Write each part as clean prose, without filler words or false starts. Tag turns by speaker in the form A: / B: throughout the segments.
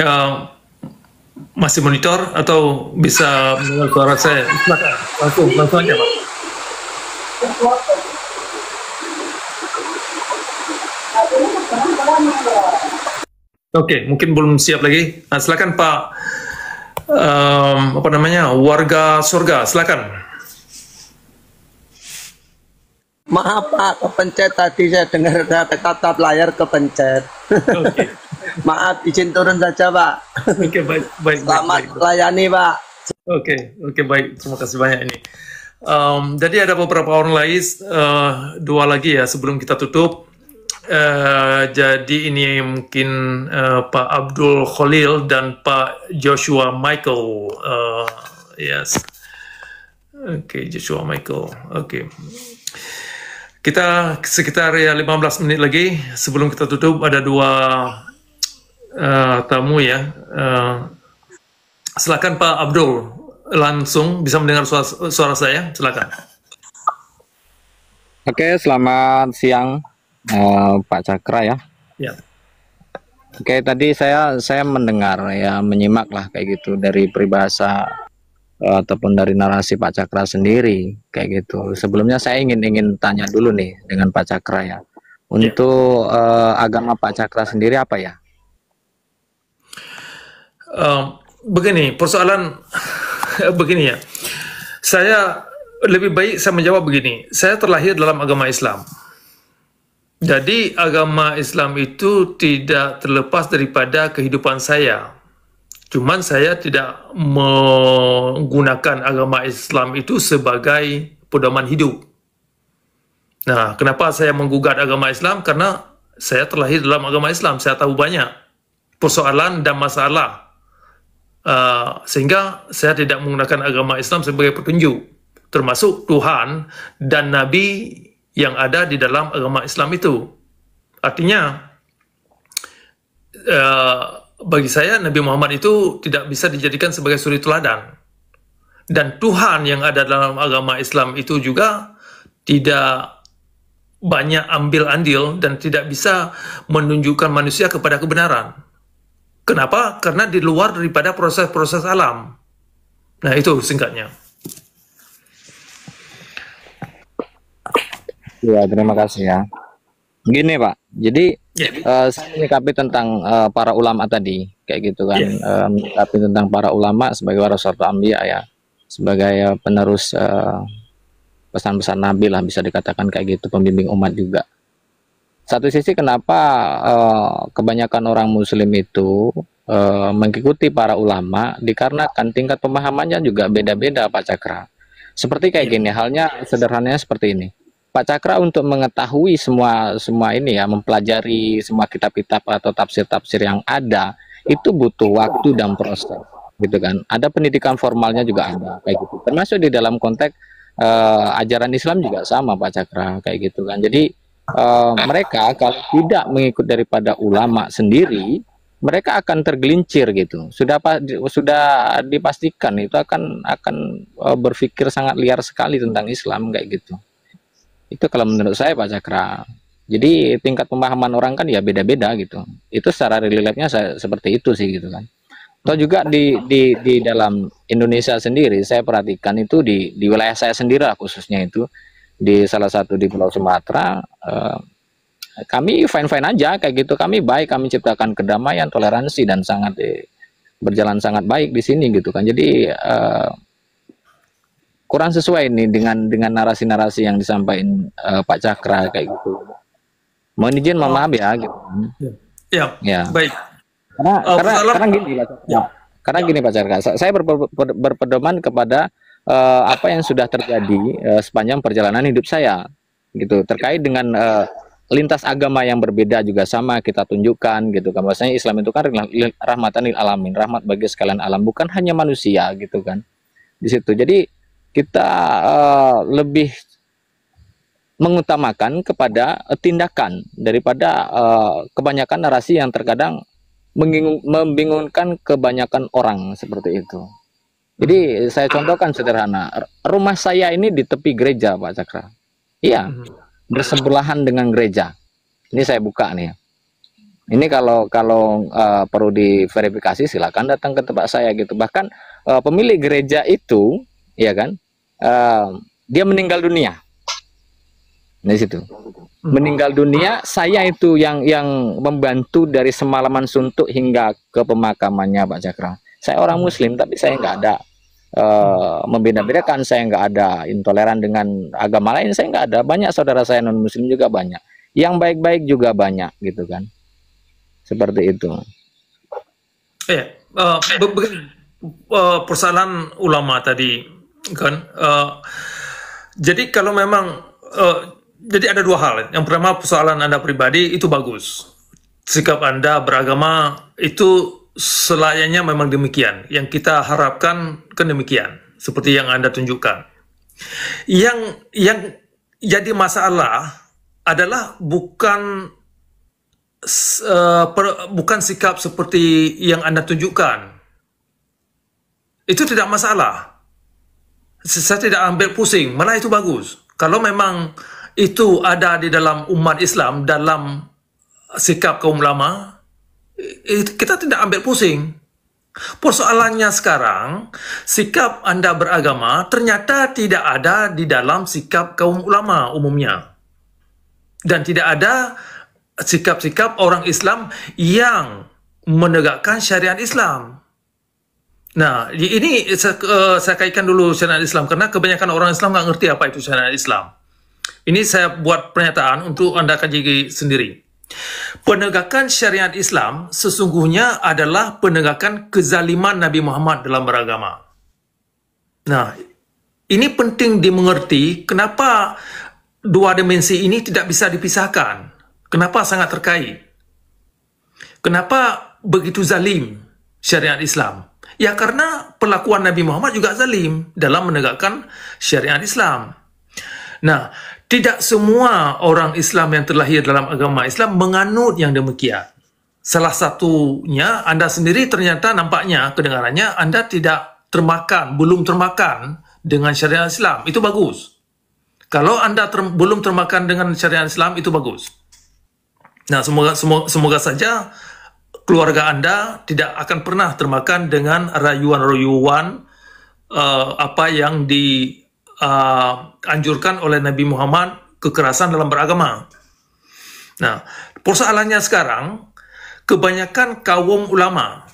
A: Eh, Masih monitor atau bisa mendengar suara saya? Silakan, langsung aja Pak. Oke, mungkin belum siap lagi. Nah, silakan Pak, apa namanya, warga surga, silakan.
B: Maaf Pak, kepencet tadi saya dengar ada kata layar kepencet.
A: Oke,
B: Maaf, izin turun saja Pak.
A: oke, baik, baik, baik,
B: Selamat
A: baik.
B: melayani Pak.
A: Oke, oke, baik. Terima kasih banyak ini. Jadi ada beberapa orang lain, dua lagi ya sebelum kita tutup. Jadi ini mungkin Pak Abdul Khalil dan Pak Joshua Michael. Yes. Oke, Joshua Michael. Oke. Kita sekitar ya 15 menit lagi sebelum kita tutup, ada dua tamu ya. Silakan Pak Abdul, langsung bisa mendengar suara saya, silakan.
C: Oke, selamat siang Pak Cakra ya.
A: Ya.
C: Oke, tadi saya mendengar ya, menyimak lah kayak gitu dari peribahasa ataupun dari narasi Pak Cakra sendiri kayak gitu. Sebelumnya saya ingin tanya dulu nih dengan Pak Cakra ya. Untuk agama Pak Cakra sendiri apa ya?
A: Begini, persoalan begini ya. Saya lebih baik saya menjawab begini. Saya terlahir dalam agama Islam. Jadi agama Islam itu tidak terlepas daripada kehidupan saya. Cuman saya tidak menggunakan agama Islam itu sebagai pedoman hidup. Nah, kenapa saya menggugat agama Islam? Karena saya terlahir dalam agama Islam. Saya tahu banyak persoalan dan masalah. Sehingga saya tidak menggunakan agama Islam sebagai petunjuk. Termasuk Tuhan dan Nabi yang ada di dalam agama Islam itu. Artinya, bagi saya Nabi Muhammad itu tidak bisa dijadikan sebagai suri teladan. Dan Tuhan yang ada dalam agama Islam itu juga tidak banyak ambil andil dan tidak bisa menunjukkan manusia kepada kebenaran. Kenapa? Karena di luar daripada proses-proses alam. Nah, itu singkatnya.
C: Ya, terima kasih ya. Gini Pak, jadi saya menyikapi tentang para ulama tadi, kayak gitu kan, menyikapi tentang para ulama sebagai warasatul anbiya ya, sebagai penerus pesan-pesan Nabi lah bisa dikatakan kayak gitu, pembimbing umat juga. Satu sisi kenapa kebanyakan orang Muslim itu mengikuti para ulama, dikarenakan tingkat pemahamannya juga beda-beda Pak Cakra. Seperti kayak gini, halnya sederhananya seperti ini. Pak Cakra untuk mengetahui semua ini ya, mempelajari semua kitab-kitab atau tafsir-tafsir yang ada, itu butuh waktu dan proses, gitu kan. Ada pendidikan formalnya juga ada, kayak gitu. Termasuk di dalam konteks ajaran Islam juga sama Pak Cakra, kayak gitu kan. Jadi mereka kalau tidak mengikut daripada ulama sendiri, mereka akan tergelincir gitu. Sudah dipastikan itu akan berpikir sangat liar sekali tentang Islam kayak gitu. Itu kalau menurut saya Pak Cakra. Jadi tingkat pemahaman orang kan ya beda-beda gitu. Itu secara reliefnya seperti itu sih gitu kan. Atau juga di dalam Indonesia sendiri saya perhatikan itu di wilayah saya sendiri lah, khususnya itu di salah satu di Pulau Sumatera, kami fine-fine aja kayak gitu. Kami baik, kami ciptakan kedamaian, toleransi dan sangat berjalan sangat baik di sini gitu kan. Jadi kurang sesuai nih dengan narasi-narasi yang disampaikan Pak Cakra kayak gitu. Mohon izin, mohon maaf ya gitu.
A: Ya, baik.
C: Karena gini Pak Cakra. Karena gini Pak Cakra, saya berpedoman kepada apa yang sudah terjadi sepanjang perjalanan hidup saya gitu, terkait dengan lintas agama yang berbeda juga sama kita tunjukkan gitu kan. Bahwasanya Islam itu kan rahmatan lil alamin, rahmat bagi sekalian alam, bukan hanya manusia gitu kan. Di situ. Jadi kita lebih mengutamakan kepada tindakan daripada kebanyakan narasi yang terkadang membingungkan kebanyakan orang seperti itu. Jadi saya contohkan sederhana, rumah saya ini di tepi gereja Pak Cakra. Iya, bersebelahan dengan gereja. Ini saya buka nih. Ini kalau perlu diverifikasi silakan datang ke tempat saya gitu. Bahkan pemilik gereja itu, ya kan, dia meninggal dunia di situ. Meninggal dunia, saya itu yang membantu dari semalaman suntuk hingga ke pemakamannya Pak Cakra. Saya orang Muslim, tapi saya nggak ada membeda-bedakan, saya nggak ada intoleran dengan agama lain, saya nggak ada. Banyak saudara saya non Muslim juga banyak, yang baik-baik juga banyak gitu kan. Seperti itu.
A: Begini, persoalan ulama tadi kan. Jadi kalau memang jadi ada dua hal. Yang pertama, persoalan Anda pribadi itu bagus. Sikap Anda beragama itu selayaknya memang demikian. Yang kita harapkan kan demikian, seperti yang Anda tunjukkan. Yang jadi masalah adalah bukan sikap seperti yang Anda tunjukkan. Itu tidak masalah. Saya tidak ambil pusing, malah itu bagus. Kalau memang itu ada di dalam umat Islam, dalam sikap kaum ulama, kita tidak ambil pusing. Persoalannya sekarang, sikap Anda beragama ternyata tidak ada di dalam sikap kaum ulama umumnya. Dan tidak ada sikap-sikap orang Islam yang menegakkan syariat Islam. Nah, ini saya kaitkan dulu syariat Islam, karena kebanyakan orang Islam nggak ngerti apa itu syariat Islam. Ini saya buat pernyataan untuk Anda kaji sendiri. Penegakan syariat Islam sesungguhnya adalah penegakan kezaliman Nabi Muhammad dalam beragama. Nah, ini penting dimengerti kenapa dua dimensi ini tidak bisa dipisahkan. Kenapa sangat terkait? Kenapa begitu zalim syariat Islam? Ya karena perlakuan Nabi Muhammad juga zalim dalam menegakkan syariat Islam. Nah, tidak semua orang Islam yang terlahir dalam agama Islam menganut yang demikian. Salah satunya Anda sendiri ternyata nampaknya kedengarannya Anda tidak termakan, belum termakan dengan syariat Islam. Itu bagus. Kalau Anda belum termakan dengan syariat Islam, itu bagus. Nah, semoga saja keluarga Anda tidak akan pernah termakan dengan rayuan-rayuan apa yang dianjurkan oleh Nabi Muhammad, kekerasan dalam beragama. Nah, persoalannya sekarang, kebanyakan kaum ulama,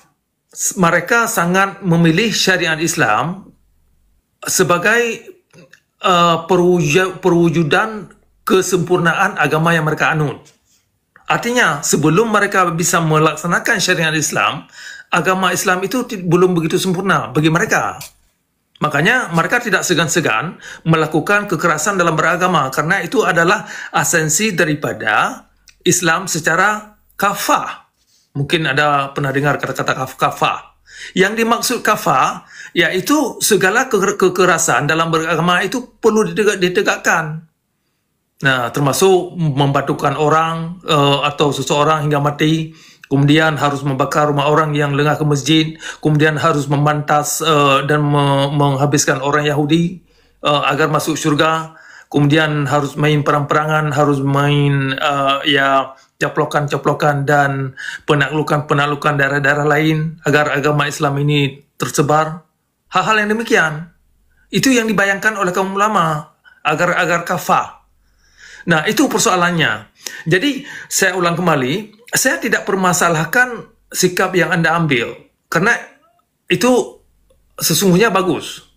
A: mereka sangat memilih syariat Islam sebagai perwujudan kesempurnaan agama yang mereka anut. Artinya, sebelum mereka bisa melaksanakan syariat Islam, agama Islam itu belum begitu sempurna bagi mereka. Makanya mereka tidak segan-segan melakukan kekerasan dalam beragama, karena itu adalah esensi daripada Islam secara kafah. Mungkin ada pernah dengar kata-kata kafah. Yang dimaksud kafah, yaitu segala kekerasan dalam beragama itu perlu ditegakkan. Nah, termasuk membatukan orang atau seseorang hingga mati, kemudian harus membakar rumah orang yang lengah ke masjid, kemudian harus memantas dan menghabiskan orang Yahudi agar masuk syurga, kemudian harus main perang-perangan, harus main caplokan-caplokan dan penaklukan-penaklukan daerah-daerah lain agar agama Islam ini tersebar. Hal-hal yang demikian, itu yang dibayangkan oleh kaum ulama agar kafah. Nah, itu persoalannya. Jadi, saya ulang kembali, saya tidak permasalahkan sikap yang Anda ambil, karena itu sesungguhnya bagus.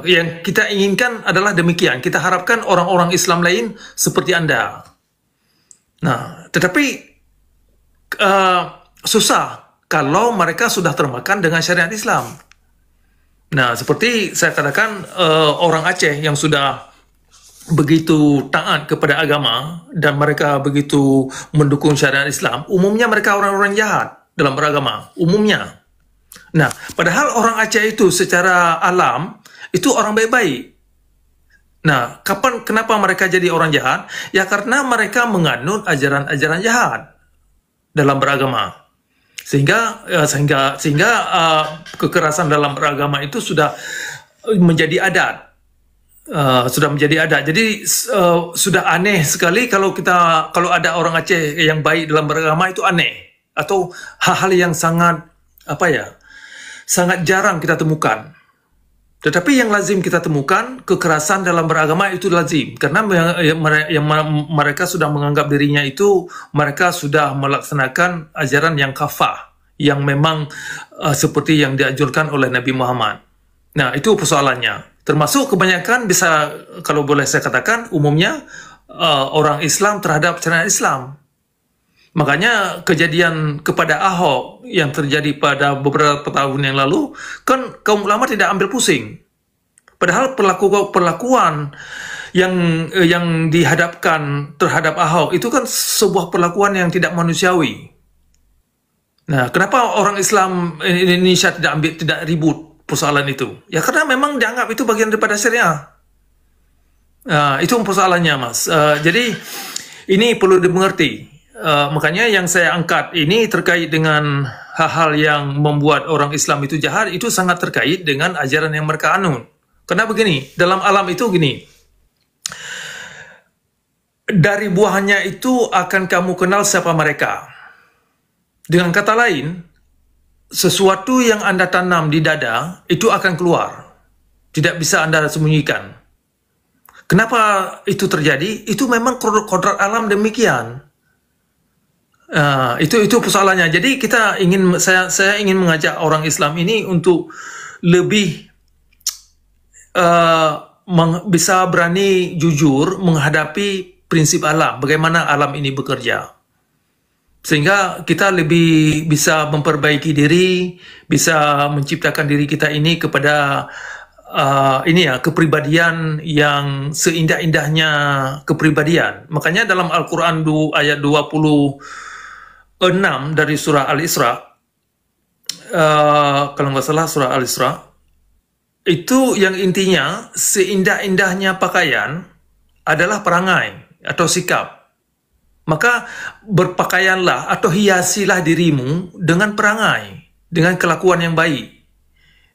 A: Yang kita inginkan adalah demikian. Kita harapkan orang-orang Islam lain seperti Anda. Nah, tetapi susah kalau mereka sudah termakan dengan syariat Islam. Nah, seperti saya katakan, orang Aceh yang sudah begitu taat kepada agama dan mereka begitu mendukung syariat Islam, umumnya mereka orang-orang jahat dalam beragama, umumnya. Nah, padahal orang Aceh itu secara alam itu orang baik-baik. Nah, kenapa mereka jadi orang jahat? Ya karena mereka menganut ajaran-ajaran jahat dalam beragama. Sehingga kekerasan dalam beragama itu sudah menjadi adat. Jadi sudah aneh sekali kalau ada orang Aceh yang baik dalam beragama, itu aneh. atau hal-hal yang sangat sangat jarang kita temukan. Tetapi yang lazim kita temukan, kekerasan dalam beragama itu lazim. Karena mereka sudah menganggap dirinya itu, mereka sudah melaksanakan ajaran yang kafah, yang memang seperti yang dianjurkan oleh Nabi Muhammad. Nah, itu persoalannya. Termasuk kebanyakan bisa, kalau boleh saya katakan, umumnya orang Islam terhadap syariat Islam. Makanya kejadian kepada Ahok yang terjadi pada beberapa tahun yang lalu, kan kaum ulama tidak ambil pusing. Padahal perlakuan yang dihadapkan terhadap Ahok itu kan sebuah perlakuan yang tidak manusiawi. Nah, kenapa orang Islam Indonesia tidak ribut persoalan itu? Ya karena memang dianggap itu bagian daripada syariah. Itu persoalannya, Mas. Jadi ini perlu dimengerti. Makanya yang saya angkat ini terkait dengan hal-hal yang membuat orang Islam itu jahat, itu sangat terkait dengan ajaran yang mereka anut. Karena begini, dalam alam itu gini, dari buahnya itu akan kamu kenal siapa mereka. Dengan kata lain, sesuatu yang Anda tanam di dada itu akan keluar, tidak bisa Anda sembunyikan. Kenapa itu terjadi? Itu memang kodrat alam demikian. Itu persoalannya. Jadi saya ingin mengajak orang Islam ini untuk lebih bisa berani jujur menghadapi prinsip alam, bagaimana alam ini bekerja, sehingga kita lebih bisa memperbaiki diri, bisa menciptakan diri kita ini kepada kepribadian yang seindah-indahnya kepribadian. Makanya dalam Al-Quran ayat 26 dari surah Al-Isra, kalau nggak salah surah Al-Isra, itu yang intinya seindah-indahnya pakaian adalah perangai atau sikap. Maka berpakaianlah atau hiasilah dirimu dengan perangai, dengan kelakuan yang baik.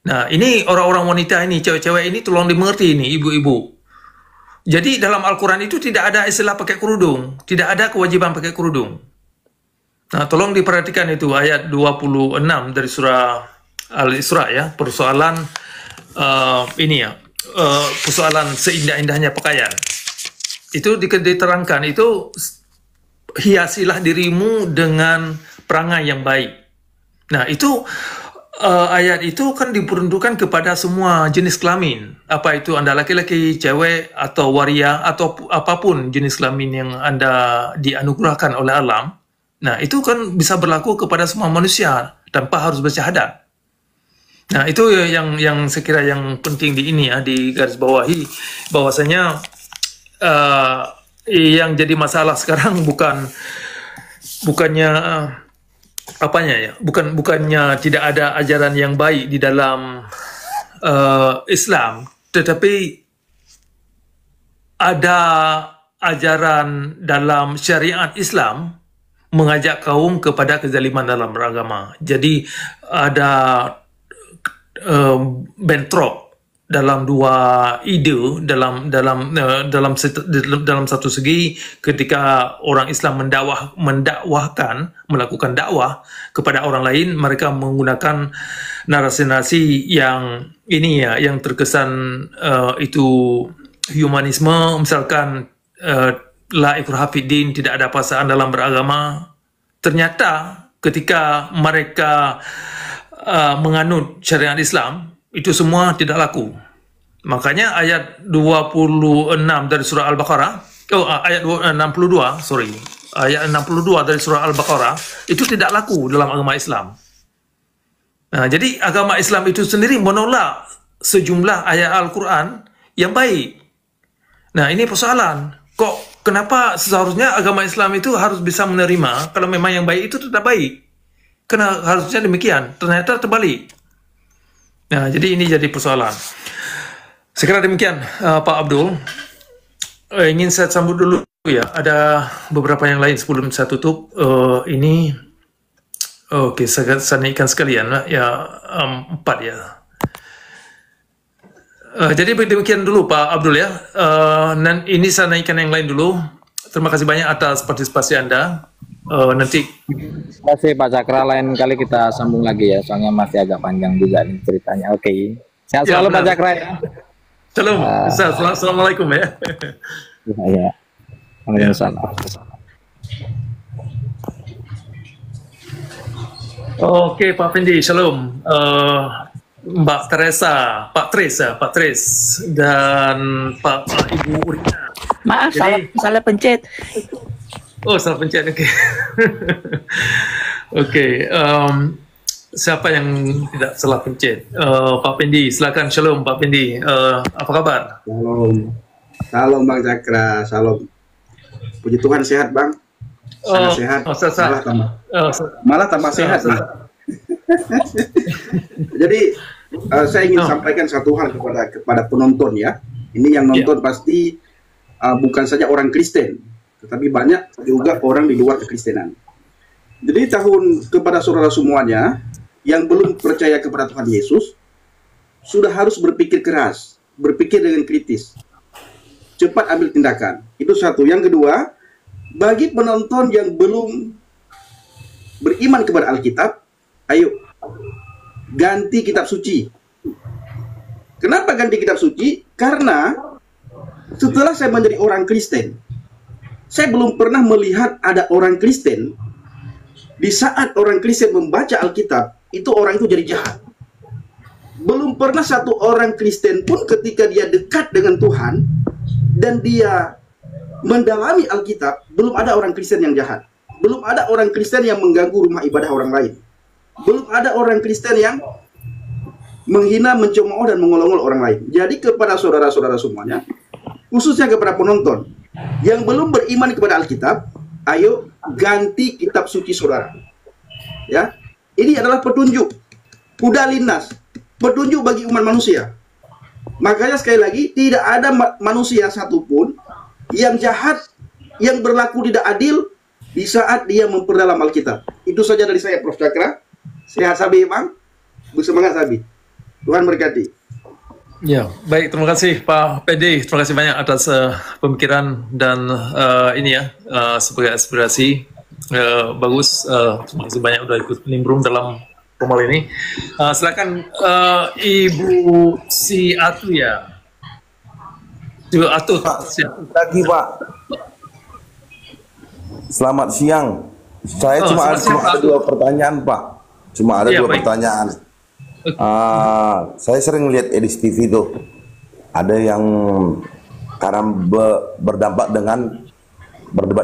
A: Nah, ini orang-orang wanita ini, cewek-cewek ini tolong dimengerti ini, ibu-ibu. Jadi dalam Al-Quran itu tidak ada istilah pakai kerudung, tidak ada kewajiban pakai kerudung. Nah, tolong diperhatikan itu ayat 26 dari surah Al-Isra ya, persoalan persoalan seindah-indahnya pakaian. Itu diterangkan, itu hiasilah dirimu dengan perangai yang baik. Nah, itu ayat itu kan diperuntukkan kepada semua jenis kelamin. Apa itu Anda laki-laki, cewek, atau waria, atau apapun jenis kelamin yang Anda dianugerahkan oleh alam. Nah, itu kan bisa berlaku kepada semua manusia tanpa harus bersyahadat. Nah, itu yang saya kira yang penting di ini ya, di garis bawahi, bahwasanya yang jadi masalah sekarang bukannya bukannya tidak ada ajaran yang baik di dalam Islam, tetapi ada ajaran dalam syariat Islam mengajak kaum kepada kezaliman dalam beragama. Jadi ada bentrok dalam dua ide dalam satu segi, ketika orang Islam melakukan dakwah kepada orang lain, mereka menggunakan narasi-narasi yang ini ya, yang terkesan itu humanisme, misalkan la ikraha fid din, tidak ada paksaan dalam beragama. Ternyata ketika mereka menganut syariat Islam, itu semua tidak laku. Makanya ayat 26 dari surah Al-Baqarah, ayat 62 dari surah Al-Baqarah itu tidak laku dalam agama Islam. Nah, jadi agama Islam itu sendiri menolak sejumlah ayat Al-Quran yang baik. Nah, ini persoalan. Kenapa seharusnya agama Islam itu harus bisa menerima kalau memang yang baik itu tidak baik? Karena harusnya demikian, ternyata terbalik. Nah, jadi ini jadi persoalan. Sekira demikian, Pak Abdul. Ingin saya sambut dulu ya. Ada beberapa yang lain sebelum saya tutup. Oke, saya naikkan sekalian ya, 4 ya. Jadi demikian dulu Pak Abdul ya. Dan ini saya naikkan yang lain dulu. Terima kasih banyak atas partisipasi Anda. nanti.
C: Terima kasih Pak Cakra, lain kali kita sambung lagi ya, soalnya masih agak panjang juga nih ceritanya. Oke. Sehat
A: Ya,
C: selalu Pak
A: benar.
C: Cakra ya.
A: Shalom. Assalamualaikum ya.
C: Ya. Waalaikumsalam.
A: Oke, Pak Fendi, shalom. Mbak Teresa, Pak Tris, dan Ibu Urina.
D: Maaf, salah pencet.
A: Oh, salah pencet. Oke. Oke. Siapa yang tidak salah pencet? Pak Fendi, silakan. Shalom, Pak Fendi. Apa kabar?
E: Shalom. Shalom Bang Cakra, shalom. Puji Tuhan sehat Bang. Sangat sehat. Malah tambah sehat nih. Jadi saya ingin sampaikan satu hal kepada penonton ya. Ini yang nonton pasti bukan saja orang Kristen, tetapi banyak juga orang di luar kekristenan. Jadi kepada saudara semuanya yang belum percaya kepada Tuhan Yesus sudah harus berpikir keras, berpikir dengan kritis, cepat ambil tindakan. Itu satu. Yang kedua, bagi penonton yang belum beriman kepada Alkitab, ayo ganti kitab suci. Kenapa ganti kitab suci? Karena setelah saya menjadi orang Kristen, saya belum pernah melihat ada orang Kristen di saat orang Kristen membaca Alkitab, itu orang itu jadi jahat. Belum pernah satu orang Kristen pun ketika dia dekat dengan Tuhan dan dia mendalami Alkitab, belum ada orang Kristen yang jahat. Belum ada orang Kristen yang mengganggu rumah ibadah orang lain. Belum ada orang Kristen yang menghina, mencemooh, dan mengolok-olok orang lain. Jadi kepada saudara-saudara semuanya, khususnya kepada penonton yang belum beriman kepada Alkitab, ayo ganti kitab suci saudara. Ya, ini adalah petunjuk, huda linnas, petunjuk bagi umat manusia. Makanya sekali lagi, tidak ada manusia satupun yang jahat, yang berlaku tidak adil di saat dia memperdalam Alkitab. Itu saja dari saya, Prof. Cakra. Sehat Sabi, Bang. Bersemangat Sabi. Tuhan berkati.
A: Ya, baik. Terima kasih Pak PD. Terima kasih banyak atas pemikiran dan ini ya sebagai aspirasi. Bagus. Terima kasih banyak sudah ikut nimbrung dalam formal ini. Silakan Ibu Si Atu ya. Ibu Atu.
F: Lagi Pak. Selamat siang. Saya cuma ada dua pertanyaan Pak. Cuma ada dua pertanyaan. Saya sering lihat edisi TV itu. Ada yang karena berdebat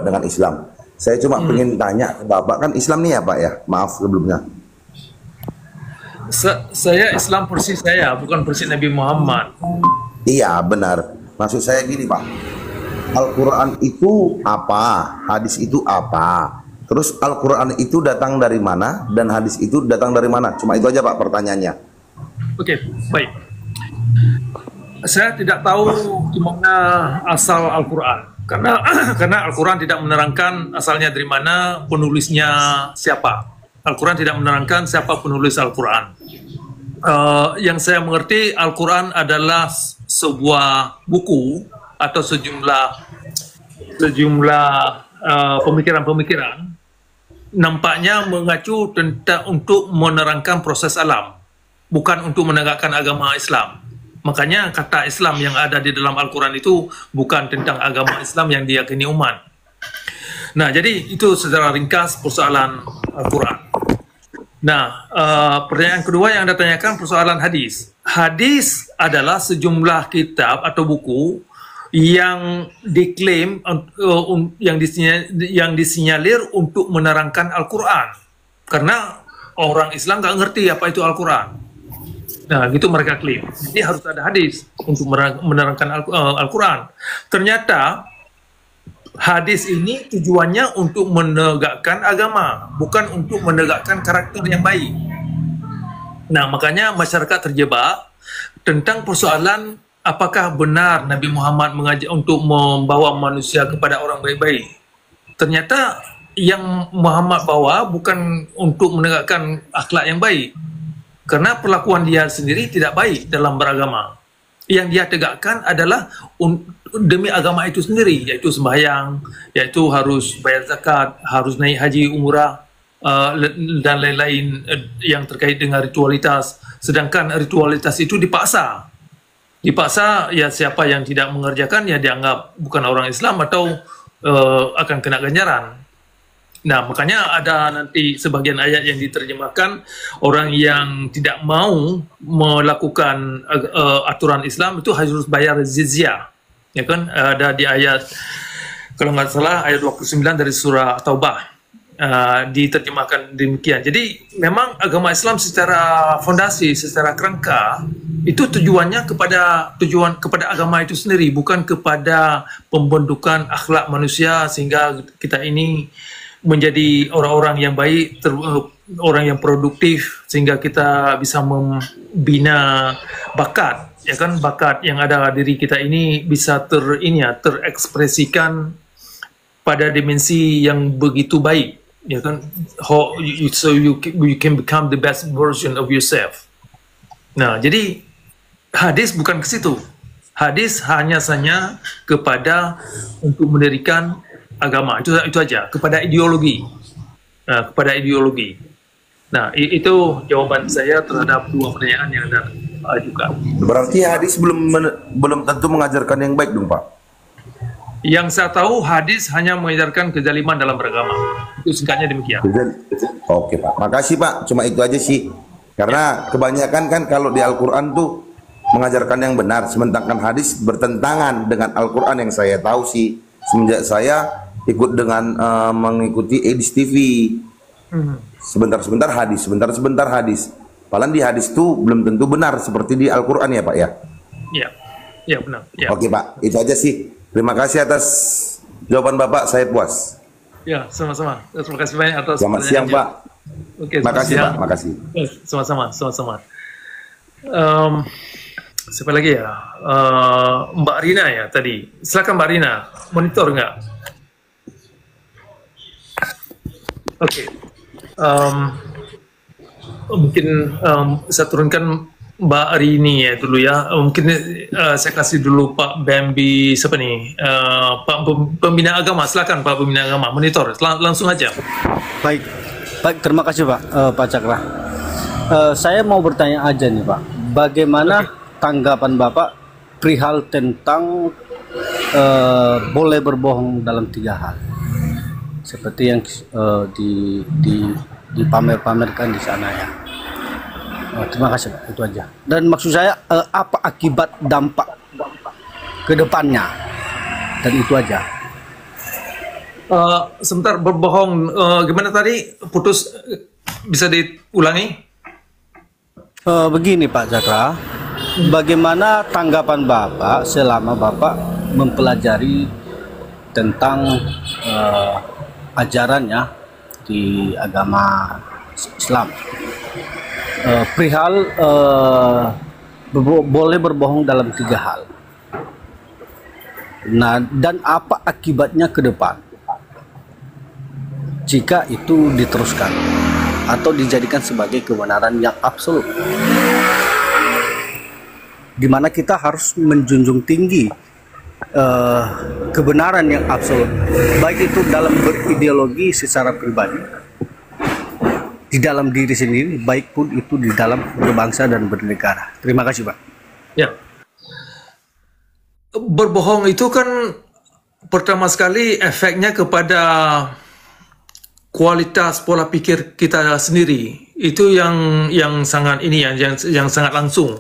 F: dengan Islam. Saya cuma pengen tanya ke Bapak, kan Islam nih ya Pak ya? Maaf sebelumnya.
A: Saya Islam versi saya, bukan versi Nabi Muhammad.
F: Iya benar. Maksud saya gini Pak, Al-Quran itu apa? Hadis itu apa? Terus Al-Quran itu datang dari mana? Dan hadis itu datang dari mana? Cuma itu aja Pak pertanyaannya.
A: Oke, baik. Saya tidak tahu di mana asal Al-Quran. Karena Al-Quran tidak menerangkan asalnya dari mana, penulisnya siapa. Al-Quran tidak menerangkan siapa penulis Al-Quran. Yang saya mengerti, Al-Quran adalah sebuah buku atau sejumlah pemikiran-pemikiran nampaknya mengacu tentang untuk menerangkan proses alam, bukan untuk menegakkan agama Islam. Makanya kata Islam yang ada di dalam Al-Quran itu bukan tentang agama Islam yang diyakini umat. Nah, jadi itu secara ringkas persoalan Al-Quran. Nah, pertanyaan kedua yang Anda tanyakan persoalan hadis. Hadis adalah sejumlah kitab atau buku yang diklaim yang disinyalir untuk menerangkan Al-Quran. Karena orang Islam nggak ngerti apa itu Al-Quran. Nah, gitu mereka klaim. Jadi harus ada hadis untuk menerangkan Al-Quran. Ternyata hadis ini tujuannya untuk menegakkan agama, bukan untuk menegakkan karakter yang baik. Nah, makanya masyarakat terjebak tentang persoalan apakah benar Nabi Muhammad mengajak untuk membawa manusia kepada orang baik-baik. Ternyata yang Muhammad bawa bukan untuk menegakkan akhlak yang baik. Karena perlakuan dia sendiri tidak baik dalam beragama. Yang dia tegakkan adalah demi agama itu sendiri, yaitu sembahyang, yaitu harus bayar zakat, harus naik haji, umrah, dan lain-lain yang terkait dengan ritualitas. Sedangkan ritualitas itu dipaksa. Dipaksa, ya siapa yang tidak mengerjakan ya dianggap bukan orang Islam atau akan kena ganjaran. Nah, makanya ada nanti sebagian ayat yang diterjemahkan, orang yang tidak mau melakukan aturan Islam itu harus bayar jizyah. Ya kan, ada di ayat, kalau nggak salah, ayat 29 dari surah Taubah, diterjemahkan demikian. Jadi, memang agama Islam secara fondasi, secara kerangka, itu tujuannya kepada agama itu sendiri, bukan kepada pembentukan akhlak manusia sehingga kita ini menjadi orang-orang yang baik, orang yang produktif, sehingga kita bisa membina bakat, ya kan, bakat yang ada diri kita ini bisa terekspresikan pada dimensi yang begitu baik, ya kan, so you can become the best version of yourself. Nah, jadi hadis bukan ke situ. Hadis hanya saja kepada untuk mendirikan agama, itu aja, kepada ideologi. Kepada ideologi. Nah, itu jawaban saya terhadap dua pertanyaan yang Anda ajukan.
F: Berarti hadis belum tentu mengajarkan yang baik dong, Pak?
A: Yang saya tahu, hadis hanya mengajarkan kezaliman dalam beragama. Itu singkatnya demikian.
F: Oke, Pak. Makasih, Pak. Cuma itu aja sih. Karena kebanyakan kan kalau di Al-Quran tuh mengajarkan yang benar, sementara hadis bertentangan dengan Al-Quran yang saya tahu sih. Semenjak saya ikut dengan mengikuti Edis TV, sebentar-sebentar hadis, sebentar-sebentar hadis. Padahal di hadis itu belum tentu benar seperti di Al-Quran ya, Pak ya?
A: Iya, ya benar. Ya.
F: Oke, Pak, itu aja sih. Terima kasih atas jawaban Bapak, saya puas.
A: Ya, sama-sama. Terima kasih banyak atas
F: Selamat siang, Pak.
A: Oke,
F: makasih, Pak. Makasih.
A: Sama-sama. Siapa lagi ya? Mbak Rina ya tadi. Silakan Mbak Rina, monitor nggak? Oke. Mungkin saya turunkan Mbak Rini ya dulu ya. Mungkin saya kasih dulu Pak Bambi, siapa nih? Pak Pembina Agama, silakan Pak Pembina Agama, monitor. Langsung aja.
G: Baik, terima kasih Pak, Pak Cakra. Saya mau bertanya aja nih Pak, bagaimana tanggapan Bapak perihal tentang boleh berbohong dalam 3 hal, seperti yang dipamer-pamerkan di sana ya. Terima kasih Pak, itu aja. Dan maksud saya apa akibat dampak ke depannya, dan itu aja.
A: Sebentar, berbohong gimana tadi? Putus, bisa diulangi?
G: Begini Pak Cakra, bagaimana tanggapan Bapak selama Bapak mempelajari tentang ajarannya di agama Islam, perihal boleh berbohong dalam 3 hal. Nah, dan apa akibatnya ke depan jika itu diteruskan atau dijadikan sebagai kebenaran yang absolut, di mana kita harus menjunjung tinggi kebenaran yang absolut, baik itu dalam berideologi secara pribadi, di dalam diri sendiri, baik pun itu di dalam berbangsa dan bernegara. Terima kasih Pak.
A: Ya, berbohong itu kan pertama sekali efeknya kepada kualitas pola pikir kita sendiri. Itu yang sangat ini yang sangat langsung.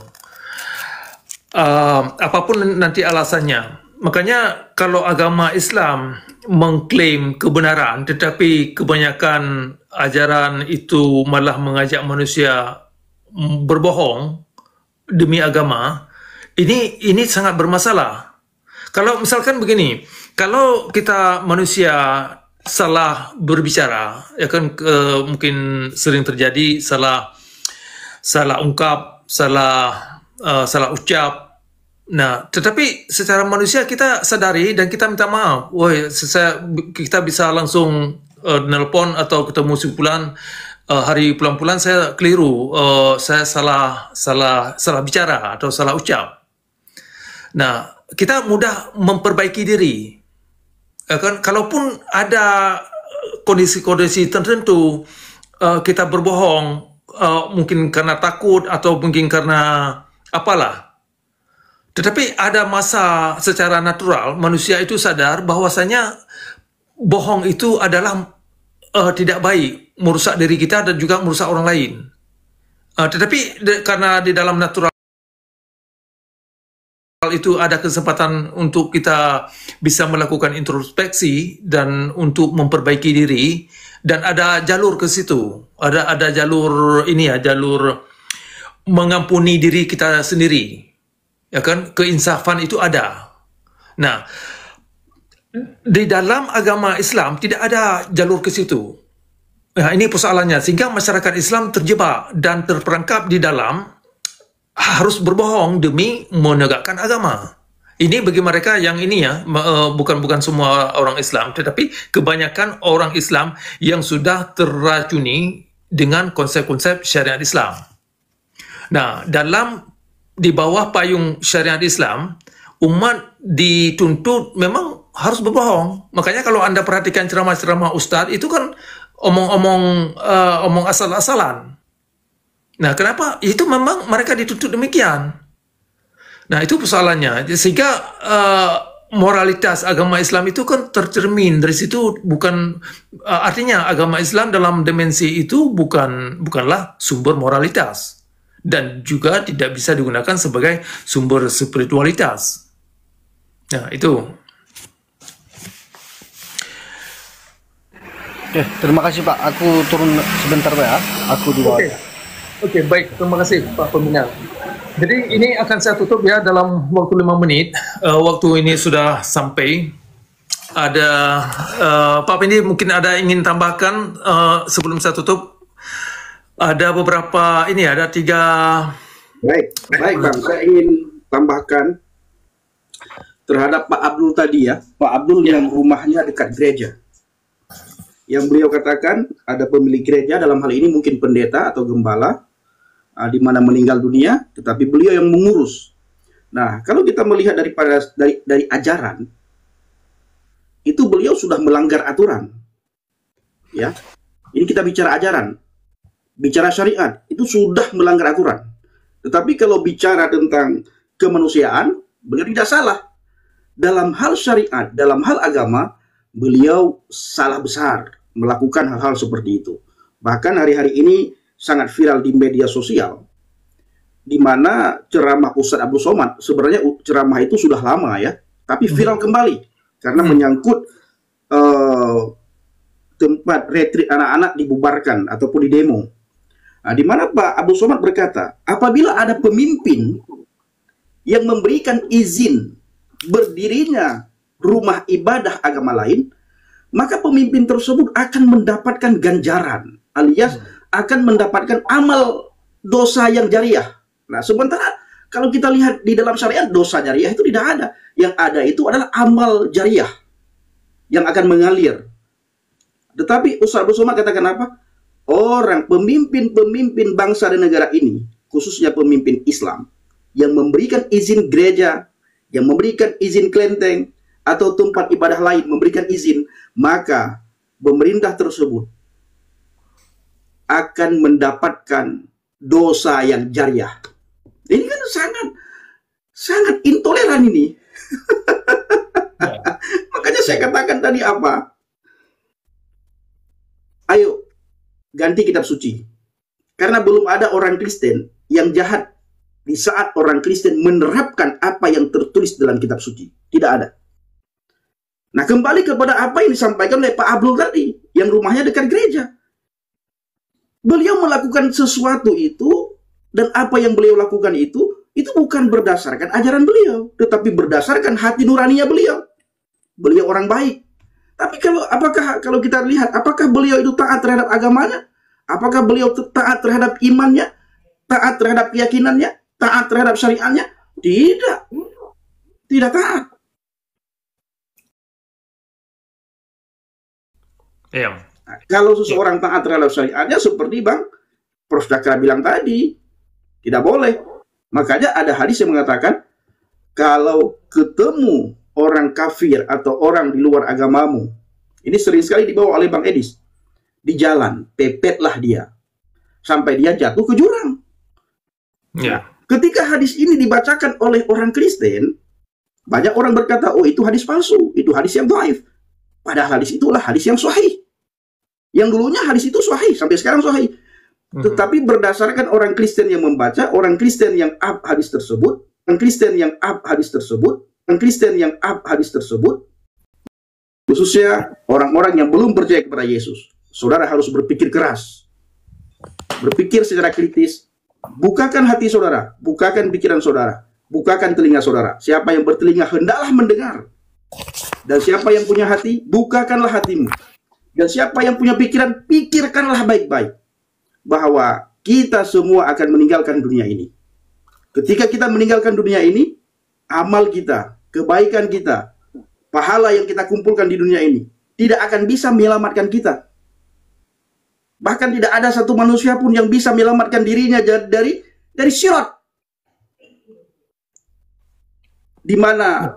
A: Apapun nanti alasannya. Makanya kalau agama Islam mengklaim kebenaran, tetapi kebanyakan ajaran itu malah mengajak manusia berbohong demi agama, ini sangat bermasalah. Kalau misalkan begini, kalau kita manusia salah berbicara, ya kan, mungkin sering terjadi salah ungkap, salah ucap. Nah, tetapi secara manusia kita sadari dan kita minta maaf. Woi, kita bisa langsung nelpon atau ketemu si Pulan, hari pulang-pulang saya keliru, saya salah bicara atau salah ucap. Nah, kita mudah memperbaiki diri. Ya kan? Kalaupun ada kondisi-kondisi tertentu kita berbohong, mungkin karena takut atau mungkin karena apalah. Tetapi ada masa secara natural manusia itu sadar bahwasanya bohong itu adalah tidak baik, merusak diri kita dan juga merusak orang lain. Tetapi karena di dalam natural itu ada kesempatan untuk kita bisa melakukan introspeksi dan untuk memperbaiki diri, dan ada jalur ke situ. Ada jalur ini ya, jalur mengampuni diri kita sendiri. Ya kan? Keinsafan itu ada. Nah, di dalam agama Islam tidak ada jalur ke situ. Nah, ini persoalannya, sehingga masyarakat Islam terjebak dan terperangkap di dalam harus berbohong demi menegakkan agama. Ini bagi mereka yang ini ya, bukan semua orang Islam, tetapi kebanyakan orang Islam yang sudah terracuni dengan konsep-konsep syariat Islam. Nah, di bawah payung syariat Islam, umat dituntut memang harus berbohong. Makanya kalau Anda perhatikan ceramah-ceramah ustadz itu kan omong asal-asalan. Nah, kenapa? Itu memang mereka dituntut demikian. Nah, itu persoalannya. Sehingga moralitas agama Islam itu kan tercermin dari situ. Artinya agama Islam dalam dimensi itu bukanlah sumber moralitas. Dan juga tidak bisa digunakan sebagai sumber spiritualitas. Nah, itu.
G: Oke, terima kasih Pak. Aku turun sebentar Pak ya. Aku di bawah.
A: Oke, baik. Terima kasih Pak Peminat. Jadi ini akan saya tutup ya dalam waktu 5 menit. Waktu ini sudah sampai. Ada Pak Pendi mungkin ada ingin tambahkan sebelum saya tutup. Ada beberapa ini, ada 3.
E: Baik Bang. Saya ingin tambahkan terhadap Pak Abdul tadi ya. Pak Abdul yang rumahnya dekat gereja. Yang beliau katakan ada pemilik gereja, dalam hal ini mungkin pendeta atau gembala, di mana meninggal dunia, tetapi beliau yang mengurus. Nah, kalau kita melihat dari ajaran, itu beliau sudah melanggar aturan. Ya, ini kita bicara ajaran, bicara syariat, itu sudah melanggar aturan. Tetapi kalau bicara tentang kemanusiaan, beliau tidak salah. Dalam hal syariat, dalam hal agama, beliau salah besar melakukan hal-hal seperti itu. Bahkan hari-hari ini sangat viral di media sosial, di mana ceramah Ustadz Abdul Somad, sebenarnya ceramah itu sudah lama ya, tapi viral kembali karena menyangkut tempat retreat anak-anak dibubarkan ataupun di demo. Nah, di mana Pak Abdul Somad berkata, apabila ada pemimpin yang memberikan izin berdirinya rumah ibadah agama lain, maka pemimpin tersebut akan mendapatkan ganjaran, alias akan mendapatkan amal dosa yang jariah. Nah, sementara kalau kita lihat di dalam syariat, dosa jariah itu tidak ada. Yang ada itu adalah amal jariah yang akan mengalir. Tetapi Ustaz Abdul Somad katakan apa? Orang pemimpin-pemimpin bangsa dan negara ini, khususnya pemimpin Islam, yang memberikan izin gereja, yang memberikan izin kelenteng, atau tempat ibadah lain memberikan izin, maka pemerintah tersebut akan mendapatkan dosa yang jariah. Ini kan sangat intoleran ini. Makanya saya katakan tadi apa? Ayo ganti kitab suci. Karena belum ada orang Kristen yang jahat di saat orang Kristen menerapkan apa yang tertulis dalam kitab suci. Tidak ada. Nah, kembali kepada apa yang disampaikan oleh Pak Abdul tadi, yang rumahnya dekat gereja. Beliau melakukan sesuatu itu, dan apa yang beliau lakukan itu bukan berdasarkan ajaran beliau, tetapi berdasarkan hati nuraninya beliau. Beliau orang baik. Tapi kalau kita lihat, apakah beliau itu taat terhadap agamanya? Apakah beliau taat terhadap imannya? Taat terhadap keyakinannya? Taat terhadap syariatnya? Tidak. Tidak taat. Nah, kalau seseorang taat terhadap syariatnya, seperti Bang Prof. Dakra bilang tadi, tidak boleh. Makanya ada hadis yang mengatakan, kalau ketemu orang kafir atau orang di luar agamamu, ini sering sekali dibawa oleh Bang Edis, di jalan, pepetlah dia, sampai dia jatuh ke jurang.
A: Ya.
E: Ketika hadis ini dibacakan oleh orang Kristen, banyak orang berkata, oh itu hadis palsu, itu hadis yang dhaif. Padahal hadis itulah hadis yang sahih. Yang dulunya hadis itu sahih, sampai sekarang sahih. Tetapi berdasarkan orang Kristen yang membaca, orang Kristen yang up hadis tersebut, orang Kristen yang up hadis tersebut, orang Kristen yang up hadis tersebut, khususnya orang-orang yang belum percaya kepada Yesus, saudara harus berpikir keras, berpikir secara kritis, bukakan hati saudara, bukakan pikiran saudara, bukakan telinga saudara. Siapa yang bertelinga hendaklah mendengar, dan siapa yang punya hati, bukakanlah hatimu. Dan siapa yang punya pikiran, pikirkanlah baik-baik bahwa kita semua akan meninggalkan dunia ini. Ketika kita meninggalkan dunia ini, amal kita, kebaikan kita, pahala yang kita kumpulkan di dunia ini tidak akan bisa menyelamatkan kita. Bahkan tidak ada satu manusia pun yang bisa menyelamatkan dirinya dari sirat, di mana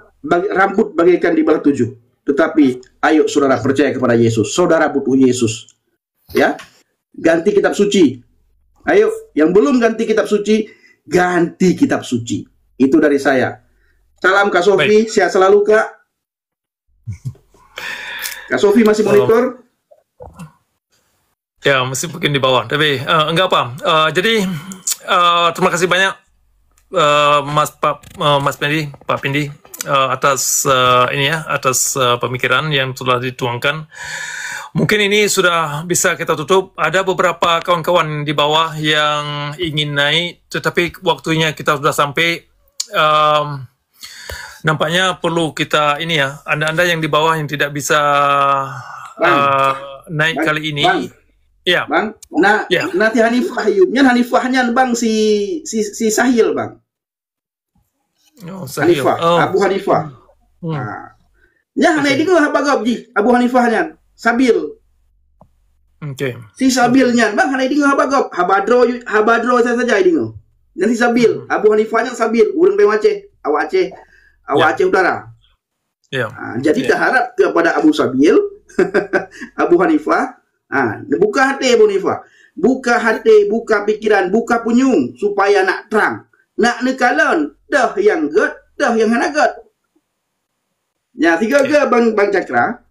E: rambut bagaikan di belah 7. Tetapi ayo saudara percaya kepada Yesus. Saudara butuh Yesus. Ya, ganti kitab suci. Ayo, yang belum ganti kitab suci, ganti kitab suci. Itu dari saya. Salam Kak Sofi, sehat selalu Kak. Kak Sofi masih monitor?
A: Ya, mesti mungkin di bawah. Tapi enggak apa. Jadi terima kasih banyak Mas Pindi, Pak Pindi, atas atas pemikiran yang telah dituangkan. Mungkin ini sudah bisa kita tutup. Ada beberapa kawan-kawan di bawah yang ingin naik, tetapi waktunya kita sudah sampai. Nampaknya perlu kita Anda-anda yang di bawah yang tidak bisa naik kali ini. Ya,
E: Bang. Nanti Hanifahnya Bang si Sahil Bang.
A: Sahil.
E: Abu Hanifah. Ya, hanai dingo habagab ji Abu Hanifahnya. Sabil.
A: Oke.
E: Si Sabilnya Bang hanai dingo habagab. Habadro saja dingo. Nanti Sabil, Abu Hanifahnya Sabil, urang Aceh, Aceh Utara.
A: Ya.
E: Jadi kita harap kepada Abu Sabil, Abu Hanifah, buka hati Abu Hanifah. Buka hati, buka pikiran, buka punyung supaya nak terang. Nak nekalon, dah yang god, dah yang hanagot. Ya, tiga Bang Cakra.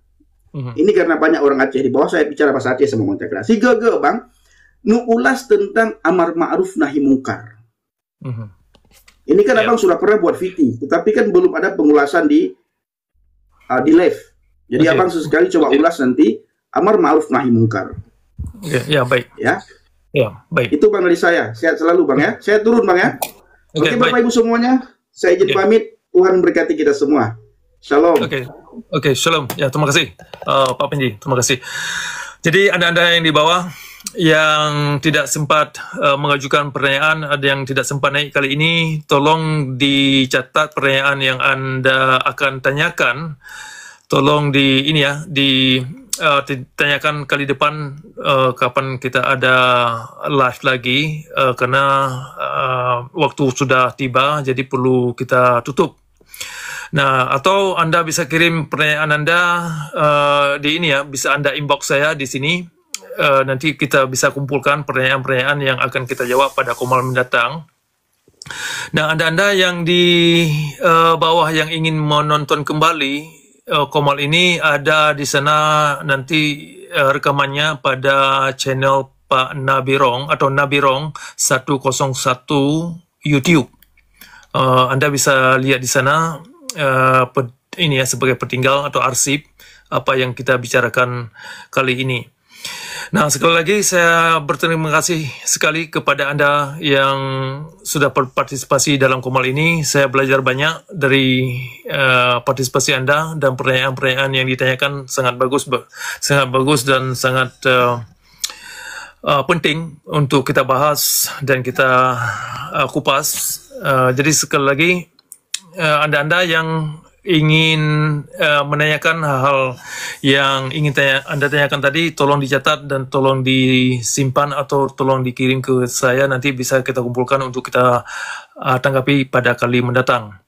E: Ini karena banyak orang Aceh di bawah, saya bicara bahasa Aceh sama Bang Cakra. Tiga Bang, nu ulas tentang amar ma'ruf nahi mungkar. Ini kan Abang sudah pernah buat VT, tetapi kan belum ada pengulasan di live. Jadi Abang sesekali coba ulas nanti amar ma'ruf nahi mungkar.
A: Ya, baik.
E: Ya,
A: baik.
E: Itu Bang dari saya. Sehat selalu Bang ya. Saya turun Bang ya. Oke, Bapak Ibu semuanya, saya izin pamit. Tuhan memberkati kita semua. Shalom.
A: Oke, shalom. Ya, terima kasih Pak Pindi. Terima kasih. Jadi Anda-anda yang di bawah yang tidak sempat mengajukan pertanyaan, ada yang tidak sempat naik kali ini, tolong dicatat pertanyaan yang Anda akan tanyakan. Tolong ditanyakan kali depan kapan kita ada live lagi, karena waktu sudah tiba, jadi perlu kita tutup. Nah, atau Anda bisa kirim pertanyaan Anda bisa Anda inbox saya di sini. Nanti kita bisa kumpulkan pertanyaan-pertanyaan yang akan kita jawab pada komal mendatang. Nah, Anda-anda yang di bawah yang ingin menonton kembali komal ini, ada di sana nanti rekamannya pada channel Pak Nabirong atau Nabirong 101 YouTube. Anda bisa lihat di sana sebagai pertinggal atau arsip apa yang kita bicarakan kali ini. Nah, sekali lagi saya berterima kasih sekali kepada Anda yang sudah berpartisipasi dalam komal ini. Saya belajar banyak dari partisipasi Anda, dan pertanyaan-pertanyaan yang ditanyakan sangat bagus dan sangat penting untuk kita bahas dan kita kupas. Jadi sekali lagi, Anda-anda yang ingin menanyakan hal-hal yang ingin Anda tanyakan tadi, tolong dicatat dan tolong disimpan atau tolong dikirim ke saya. Nanti bisa kita kumpulkan untuk kita tanggapi pada kali mendatang.